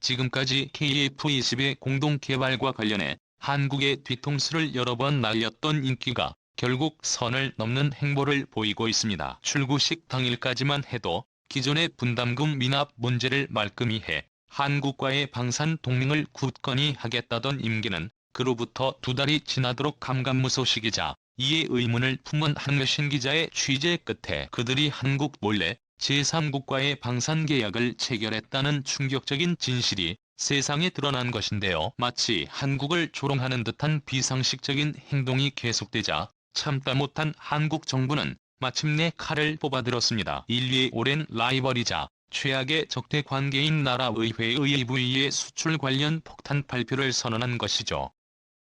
지금까지 KF-21의 공동개발과 관련해 한국의 뒤통수를 여러 번 날렸던 인기가 결국 선을 넘는 행보를 보이고 있습니다. 출구식 당일까지만 해도 기존의 분담금 미납 문제를 말끔히 해 한국과의 방산 동맹을 굳건히 하겠다던 임기는 그로부터 2달이 지나도록 감감무소식이자 이에 의문을 품은 한겨신 기자의 취재 끝에 그들이 한국 몰래 제3국과의 방산 계약을 체결했다는 충격적인 진실이 세상에 드러난 것인데요. 마치 한국을 조롱하는 듯한 비상식적인 행동이 계속되자 참다 못한 한국 정부는 마침내 칼을 뽑아들었습니다. 인류의 오랜 라이벌이자 최악의 적대 관계인 나라 의회의 EV의 수출 관련 폭탄 발표를 선언한 것이죠.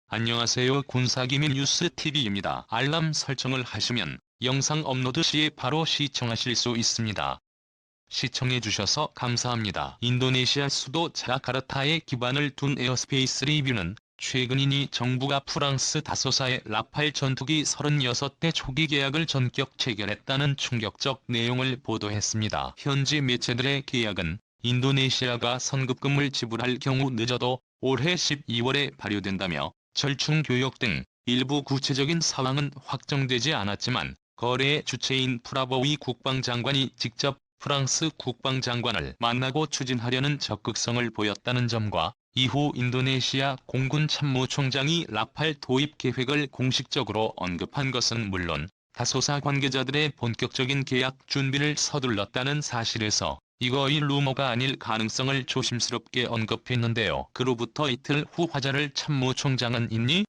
안녕하세요. 군사기밀 뉴스TV입니다. 알람 설정을 하시면 영상 업로드 시에 바로 시청하실 수 있습니다. 시청해주셔서 감사합니다. 인도네시아 수도 자카르타에 기반을 둔 에어스페이스 리뷰는 최근 이니 정부가 프랑스 다소사의 라팔 전투기 36대 초기 계약을 전격 체결했다는 충격적 내용을 보도했습니다. 현지 매체들의 계약은 인도네시아가 선급금을 지불할 경우 늦어도 올해 12월에 발효된다며 절충 교역 등 일부 구체적인 사항은 확정되지 않았지만 거래의 주체인 프라보위 국방장관이 직접 프랑스 국방장관을 만나고 추진하려는 적극성을 보였다는 점과 이후 인도네시아 공군 참모총장이 라팔 도입 계획을 공식적으로 언급한 것은 물론 다소사 관계자들의 본격적인 계약 준비를 서둘렀다는 사실에서 이거의 루머가 아닐 가능성을 조심스럽게 언급했는데요. 그로부터 이틀 후 화자를 참모총장은 있니?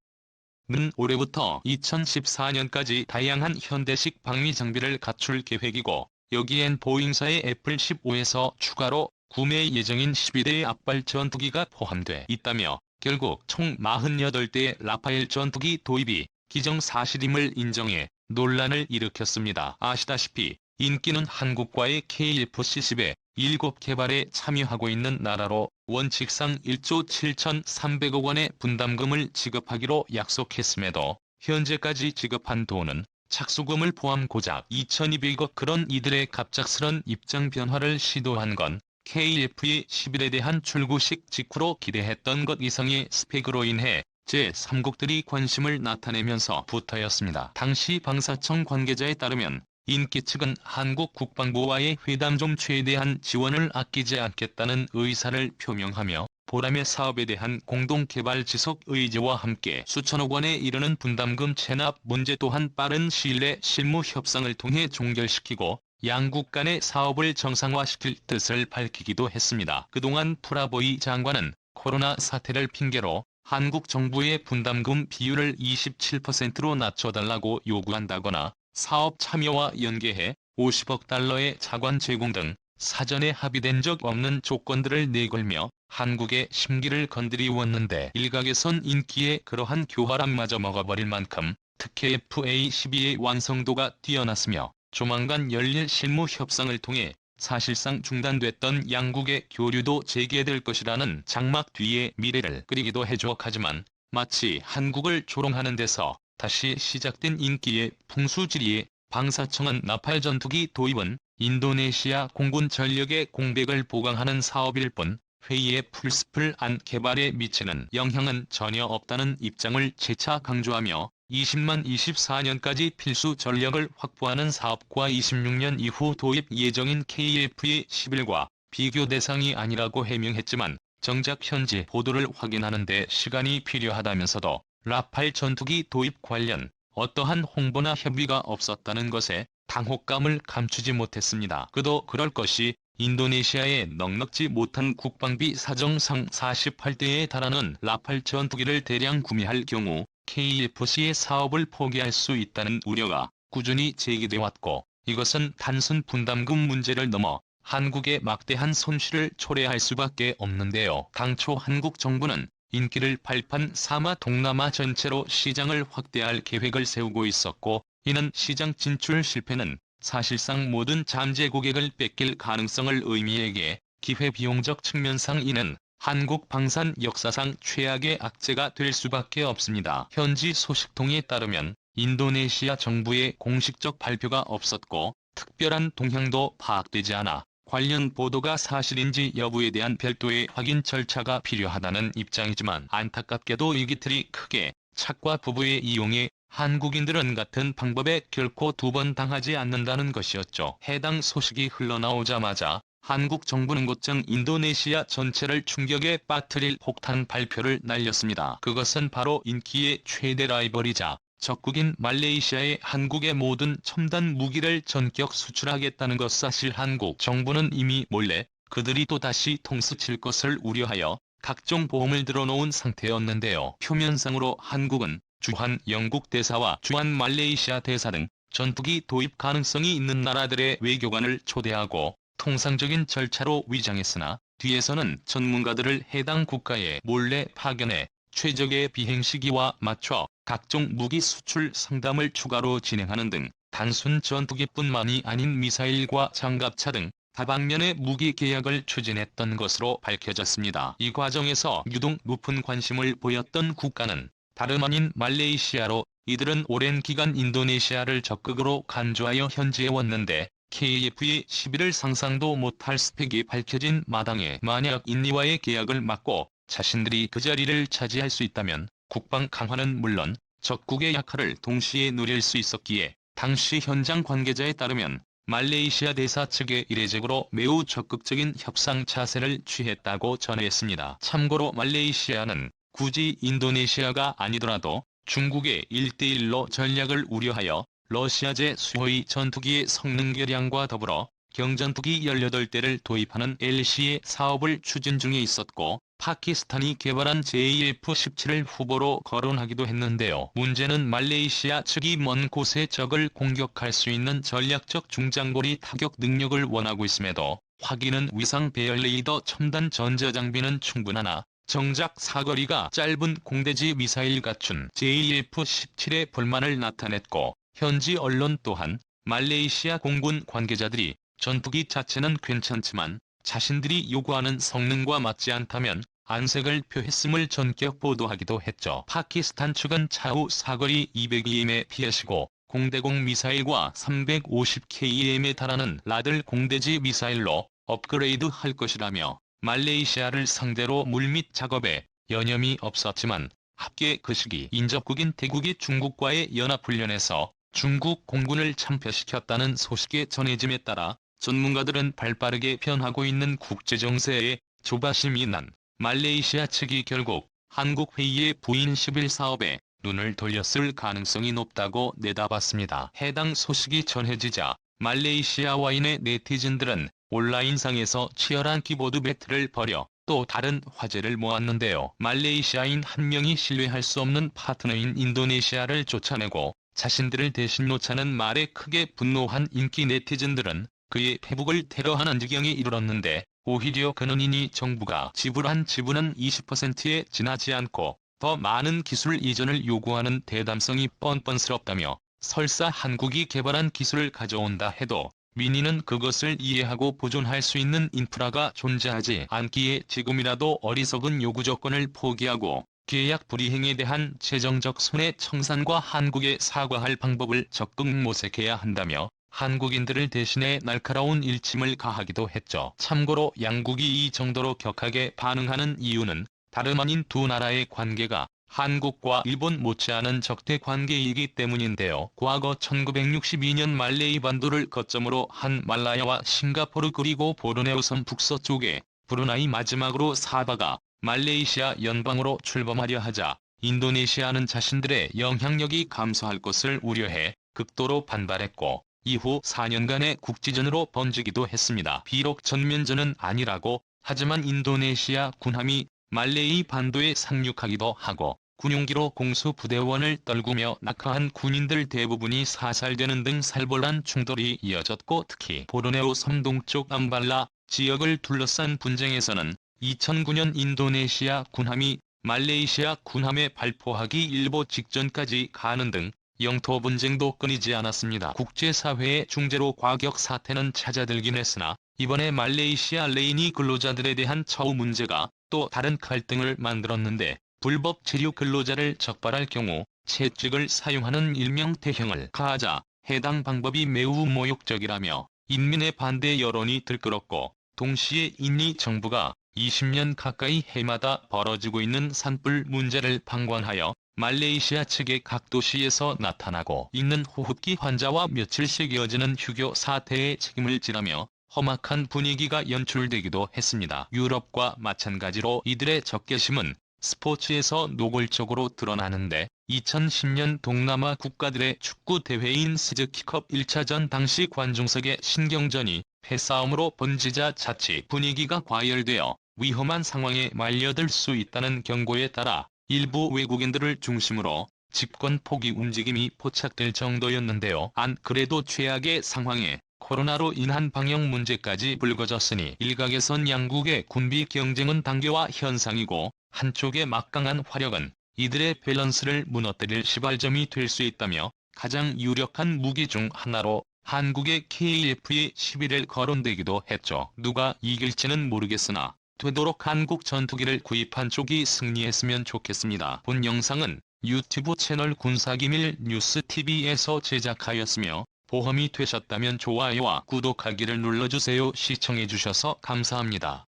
는 올해부터 2014년까지 다양한 현대식 방위 장비를 갖출 계획이고 여기엔 보잉사의 애플 15에서 추가로 구매 예정인 12대의 앞발 전투기가 포함돼 있다며 결국 총 48대의 라파엘 전투기 도입이 기정사실임을 인정해 논란을 일으켰습니다. 아시다시피 인기는 한국과의 KF-10의 7개발에 참여하고 있는 나라로 원칙상 1조 7,300억 원의 분담금을 지급하기로 약속했음에도 현재까지 지급한 돈은 착수금을 포함 고작 2,200억. 그런 이들의 갑작스런 입장 변화를 시도한 건 KF-11에 대한 출구식 직후로 기대했던 것 이상의 스펙으로 인해 제3국들이 관심을 나타내면서부터였습니다. 당시 방사청 관계자에 따르면 인기 측은 한국 국방부와의 회담 중 최대한 지원을 아끼지 않겠다는 의사를 표명하며 보람의 사업에 대한 공동개발 지속 의지와 함께 수천억 원에 이르는 분담금 체납 문제 또한 빠른 시일 내 실무 협상을 통해 종결시키고 양국 간의 사업을 정상화시킬 뜻을 밝히기도 했습니다. 그동안 프라보이 장관은 코로나 사태를 핑계로 한국 정부의 분담금 비율을 27%로 낮춰달라고 요구한다거나 사업 참여와 연계해 50억 달러의 자관 제공 등 사전에 합의된 적 없는 조건들을 내걸며 한국의 심기를 건드리웠는데 일각에선 인기에 그러한 교활함마저 먹어버릴 만큼 특히 FA-12의 완성도가 뛰어났으며 조만간 열릴 실무 협상을 통해 사실상 중단됐던 양국의 교류도 재개될 것이라는 장막 뒤에 미래를 그리기도 해줘. 하지만 마치 한국을 조롱하는 데서 다시 시작된 인기의 풍수지리에 방사청은 라팔 전투기 도입은 인도네시아 공군 전력의 공백을 보강하는 사업일 뿐 회의의 풀스풀 안 개발에 미치는 영향은 전혀 없다는 입장을 재차 강조하며 24년까지 필수 전력을 확보하는 사업과 26년 이후 도입 예정인 KF-11과 비교 대상이 아니라고 해명했지만 정작 현지 보도를 확인하는 데 시간이 필요하다면서도 라팔 전투기 도입 관련 어떠한 홍보나 협의가 없었다는 것에 당혹감을 감추지 못했습니다. 그도 그럴 것이 인도네시아의 넉넉지 못한 국방비 사정상 48대에 달하는 라팔 전투기를 대량 구매할 경우 KF-C의 사업을 포기할 수 있다는 우려가 꾸준히 제기돼 왔고 이것은 단순 분담금 문제를 넘어 한국의 막대한 손실을 초래할 수밖에 없는데요. 당초 한국 정부는 인기를 발판 삼아 동남아 전체로 시장을 확대할 계획을 세우고 있었고 이는 시장 진출 실패는 사실상 모든 잠재 고객을 뺏길 가능성을 의미하기에 기회비용적 측면상 이는 한국 방산 역사상 최악의 악재가 될 수밖에 없습니다. 현지 소식통에 따르면 인도네시아 정부의 공식적 발표가 없었고 특별한 동향도 파악되지 않아 관련 보도가 사실인지 여부에 대한 별도의 확인 절차가 필요하다는 입장이지만 안타깝게도 이기틀이 크게 착과 부부의 이용에 한국인들은 같은 방법에 결코 두 번 당하지 않는다는 것이었죠. 해당 소식이 흘러나오자마자 한국 정부는 곧장 인도네시아 전체를 충격에 빠뜨릴 폭탄 발표를 날렸습니다. 그것은 바로 인기의 최대 라이벌이자 적국인 말레이시아에 한국의 모든 첨단 무기를 전격 수출하겠다는 것. 사실 한국 정부는 이미 몰래 그들이 또다시 통수칠 것을 우려하여 각종 보험을 들어놓은 상태였는데요. 표면상으로 한국은 주한 영국 대사와 주한 말레이시아 대사 등 전투기 도입 가능성이 있는 나라들의 외교관을 초대하고 통상적인 절차로 위장했으나 뒤에서는 전문가들을 해당 국가에 몰래 파견해 최적의 비행 시기와 맞춰 각종 무기 수출 상담을 추가로 진행하는 등 단순 전투기뿐만이 아닌 미사일과 장갑차 등 다방면의 무기 계약을 추진했던 것으로 밝혀졌습니다. 이 과정에서 유독 높은 관심을 보였던 국가는 다름 아닌 말레이시아로 이들은 오랜 기간 인도네시아를 적극으로 간주하여 현지해왔는데 KF의 11을 상상도 못할 스펙이 밝혀진 마당에 만약 인니와의 계약을 막고 자신들이 그 자리를 차지할 수 있다면 국방 강화는 물론 적국의 약화를 동시에 누릴 수 있었기에 당시 현장 관계자에 따르면 말레이시아 대사 측에 이례적으로 매우 적극적인 협상 자세를 취했다고 전했습니다. 참고로 말레이시아는 굳이 인도네시아가 아니더라도 중국의 1대1로 전략을 우려하여 러시아제 수호의 전투기의 성능 개량과 더불어 경전투기 18대를 도입하는 LC의 사업을 추진 중에 있었고 파키스탄이 개발한 JF-17을 후보로 거론하기도 했는데요. 문제는 말레이시아 측이 먼 곳의 적을 공격할 수 있는 전략적 중장거리 타격 능력을 원하고 있음에도 확인은 위상 배열 레이더 첨단 전자장비는 충분하나 정작 사거리가 짧은 공대지 미사일 갖춘 JF-17에 불만을 나타냈고 현지 언론 또한 말레이시아 공군 관계자들이 전투기 자체는 괜찮지만 자신들이 요구하는 성능과 맞지 않다면 안색을 표했음을 전격 보도하기도 했죠. 파키스탄 측은 차후 사거리 200km의 피해시고 공대공 미사일과 350km에 달하는 라들 공대지 미사일로 업그레이드할 것이라며 말레이시아를 상대로 물밑 작업에 여념이 없었지만 합계 그 시기 인접국인 대국이 중국과의 연합훈련에서 중국 공군을 참패시켰다는 소식의 전해짐에 따라 전문가들은 발빠르게 변하고 있는 국제정세에 조바심이 난 말레이시아 측이 결국 한국 회의의 부인 11 사업에 눈을 돌렸을 가능성이 높다고 내다봤습니다. 해당 소식이 전해지자 말레이시아와인의 네티즌들은 온라인상에서 치열한 키보드 배틀을 벌여 또 다른 화제를 모았는데요. 말레이시아인 한 명이 신뢰할 수 없는 파트너인 인도네시아를 쫓아내고 자신들을 대신 놓자는 말에 크게 분노한 인기 네티즌들은 그의 페북을 테러하는 지경에 이르렀는데 오히려 그는 이니 정부가 지불한 지분은 20%에 지나지 않고 더 많은 기술 이전을 요구하는 대담성이 뻔뻔스럽다며 설사 한국이 개발한 기술을 가져온다 해도 민의는 그것을 이해하고 보존할 수 있는 인프라가 존재하지 않기에 지금이라도 어리석은 요구 조건을 포기하고 계약 불이행에 대한 재정적 손해 청산과 한국에 사과할 방법을 적극 모색해야 한다며 한국인들을 대신해 날카로운 일침을 가하기도 했죠. 참고로 양국이 이 정도로 격하게 반응하는 이유는 다름 아닌 두 나라의 관계가 한국과 일본 못지않은 적대 관계이기 때문인데요. 과거 1962년 말레이 반도를 거점으로 한 말라야와 싱가포르 그리고 보르네오 섬 북서쪽에 브루나이 마지막으로 사바가 말레이시아 연방으로 출범하려 하자 인도네시아는 자신들의 영향력이 감소할 것을 우려해 극도로 반발했고 이후 4년간의 국지전으로 번지기도 했습니다. 비록 전면전은 아니라고 하지만 인도네시아 군함이 말레이 반도에 상륙하기도 하고 군용기로 공수부대원을 떨구며 낙하한 군인들 대부분이 사살되는 등 살벌한 충돌이 이어졌고 특히 보르네오 섬 동쪽 암발라 지역을 둘러싼 분쟁에서는 2009년 인도네시아 군함이 말레이시아 군함에 발포하기 일보 직전까지 가는 등 영토 분쟁도 끊이지 않았습니다. 국제사회의 중재로 과격 사태는 잦아들긴 했으나 이번에 말레이시아 레이니 근로자들에 대한 처우 문제가 또 다른 갈등을 만들었는데 불법 체류 근로자를 적발할 경우 채찍을 사용하는 일명 태형을 가하자 해당 방법이 매우 모욕적이라며 인민의 반대 여론이 들끓었고 동시에 인리 정부가 20년 가까이 해마다 벌어지고 있는 산불 문제를 방관하여 말레이시아 측의 각 도시에서 나타나고 있는 호흡기 환자와 며칠씩 이어지는 휴교 사태에 책임을 지라며 험악한 분위기가 연출되기도 했습니다. 유럽과 마찬가지로 이들의 적개심은 스포츠에서 노골적으로 드러나는데 2010년 동남아 국가들의 축구 대회인 스즈키컵 1차전 당시 관중석의 신경전이 패싸움으로 번지자 자칫 분위기가 과열되어 위험한 상황에 말려들 수 있다는 경고에 따라 일부 외국인들을 중심으로 집권 포기 움직임이 포착될 정도였는데요. 안 그래도 최악의 상황에 코로나로 인한 방역 문제까지 불거졌으니 일각에선 양국의 군비 경쟁은 단계화 현상이고 한쪽의 막강한 화력은 이들의 밸런스를 무너뜨릴 시발점이 될 수 있다며 가장 유력한 무기 중 하나로 한국의 KF-11에 거론되기도 했죠. 누가 이길지는 모르겠으나 되도록 한국 전투기를 구입한 쪽이 승리했으면 좋겠습니다. 본 영상은 유튜브 채널 군사기밀 뉴스TV에서 제작하였으며 보험이 되셨다면 좋아요와 구독하기를 눌러주세요. 시청해주셔서 감사합니다.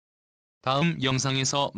다음 영상에서